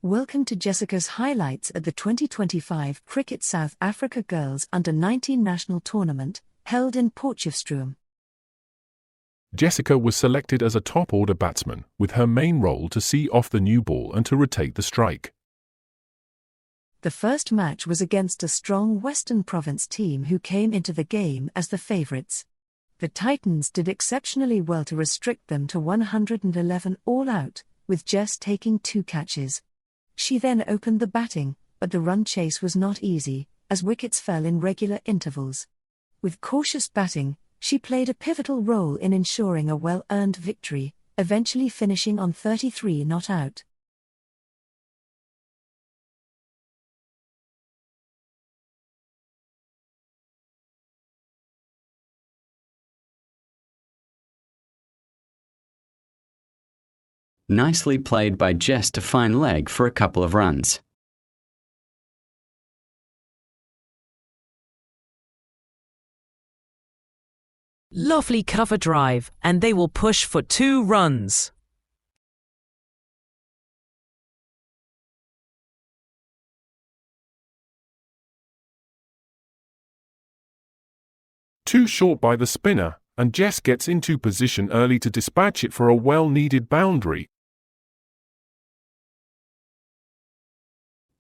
Welcome to Jessica's highlights at the 2025 Cricket South Africa Girls Under-19 National Tournament, held in Potchefstroom. Jessica was selected as a top-order batsman, with her main role to see off the new ball and to rotate the strike. The first match was against a strong Western Province team who came into the game as the favourites. The Titans did exceptionally well to restrict them to 111 all out, with Jess taking 2 catches. She then opened the batting, but the run chase was not easy, as wickets fell in regular intervals. With cautious batting, she played a pivotal role in ensuring a well-earned victory, eventually finishing on 33 not out. Nicely played by Jess to find leg for a couple of runs. Lovely cover drive, and they will push for 2 runs. Too short by the spinner, and Jess gets into position early to dispatch it for a well-needed boundary.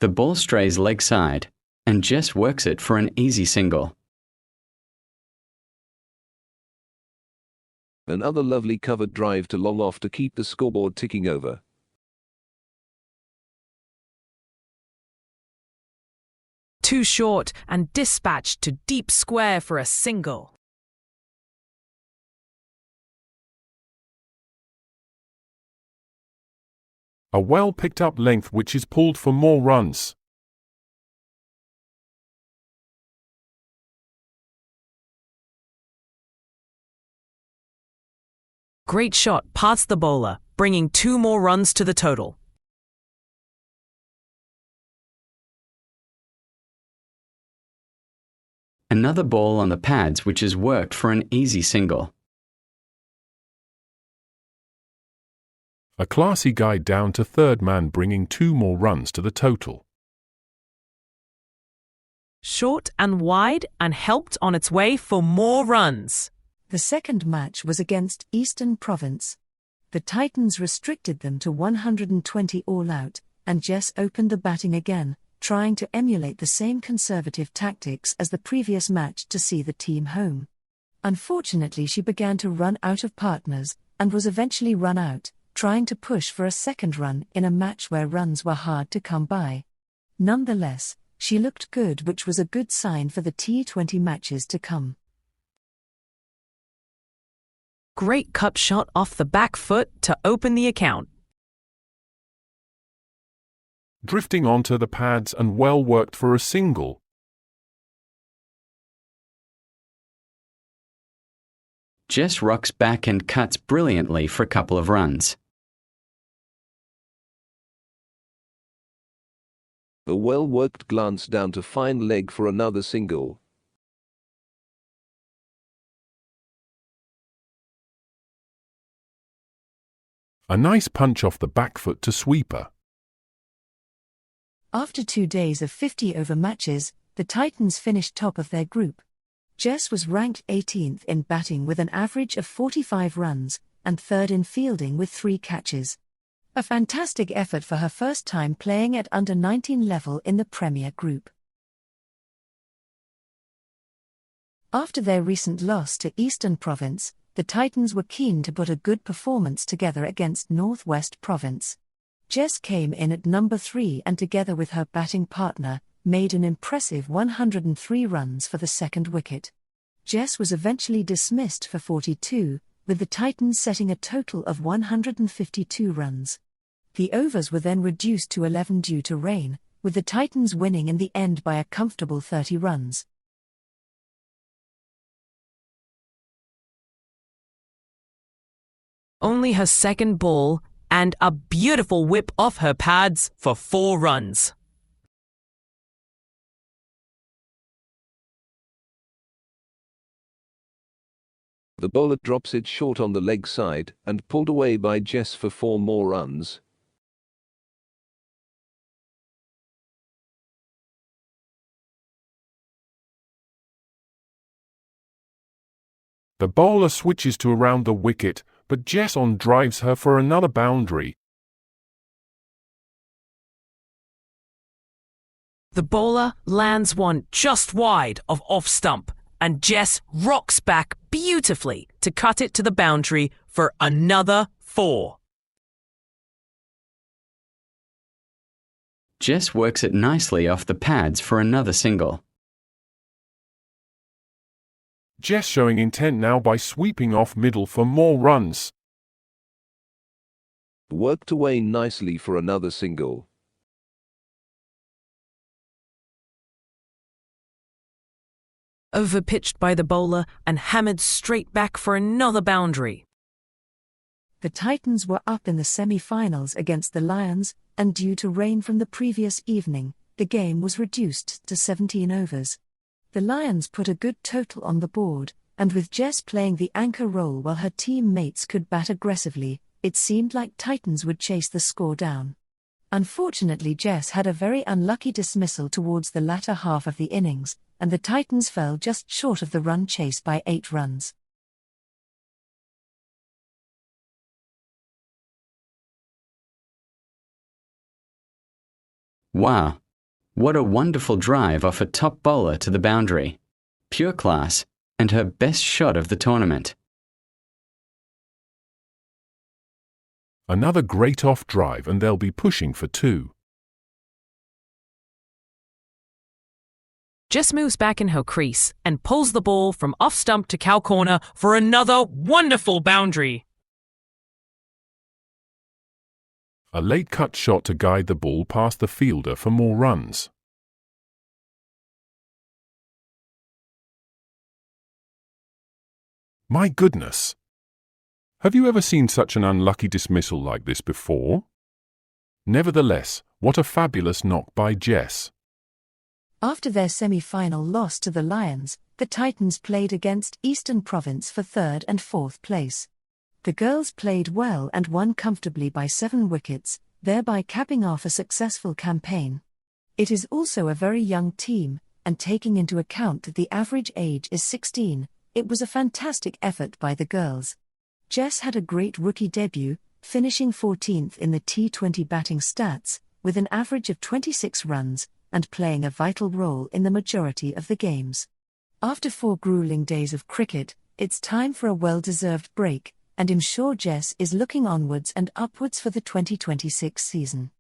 The ball strays leg side, and Jess works it for an easy single. Another lovely covered drive to long off to keep the scoreboard ticking over. Too short and dispatched to deep square for a single. A well-picked-up length which is pulled for more runs. Great shot past the bowler, bringing 2 more runs to the total. Another ball on the pads which is worked for an easy single. A classy guide down to third man, bringing 2 more runs to the total. Short and wide and helped on its way for more runs. The second match was against Eastern Province. The Titans restricted them to 120 all out, and Jess opened the batting again, trying to emulate the same conservative tactics as the previous match to see the team home. Unfortunately, she began to run out of partners, and was eventually run out, trying to push for a second run in a match where runs were hard to come by. Nonetheless, she looked good, which was a good sign for the T20 matches to come. Great cut shot off the back foot to open the account. Drifting onto the pads and well worked for a single. Jess rocks back and cuts brilliantly for a couple of runs. A well-worked glance down to find leg for another single. A nice punch off the back foot to sweeper. After 2 days of 50-over matches, the Titans finished top of their group. Jess was ranked 18th in batting with an average of 45 runs, and 3rd in fielding with 3 catches. A fantastic effort for her first time playing at under-19 level in the Premier Group. After their recent loss to Eastern Province, the Titans were keen to put a good performance together against Northwest Province. Jess came in at number 3 and together with her batting partner, made an impressive 103 runs for the second wicket. Jess was eventually dismissed for 42, with the Titans setting a total of 152 runs. The overs were then reduced to 11 due to rain, with the Titans winning in the end by a comfortable 30 runs. Only her second ball, and a beautiful whip off her pads for 4 runs. The bowler drops it short on the leg side and pulled away by Jess for 4 more runs. The bowler switches to around the wicket, but Jess on drives her for another boundary. The bowler lands one just wide of off stump, and Jess rocks back beautifully to cut it to the boundary for another 4. Jess works it nicely off the pads for another single. Jess showing intent now by sweeping off middle for more runs. Worked away nicely for another single. Overpitched by the bowler and hammered straight back for another boundary. The Titans were up in the semi-finals against the Lions, and due to rain from the previous evening, the game was reduced to 17 overs. The Lions put a good total on the board, and with Jess playing the anchor role while her teammates could bat aggressively, it seemed like Titans would chase the score down. Unfortunately, Jess had a very unlucky dismissal towards the latter half of the innings, and the Titans fell just short of the run chase by 8 runs. Wow, what a wonderful drive off a top bowler to the boundary. Pure class, and her best shot of the tournament. Another great off drive, and they'll be pushing for 2. Jess moves back in her crease and pulls the ball from off stump to cow corner for another wonderful boundary. A late cut shot to guide the ball past the fielder for more runs. My goodness! Have you ever seen such an unlucky dismissal like this before? Nevertheless, what a fabulous knock by Jess. After their semi-final loss to the Lions, the Titans played against Eastern Province for 3rd and 4th place. The girls played well and won comfortably by 7 wickets, thereby capping off a successful campaign. It is also a very young team, and taking into account that the average age is 16, it was a fantastic effort by the girls. Jess had a great rookie debut, finishing 14th in the T20 batting stats, with an average of 26 runs, and playing a vital role in the majority of the games. After 4 grueling days of cricket, it's time for a well-deserved break, and I'm sure Jess is looking onwards and upwards for the 2026 season.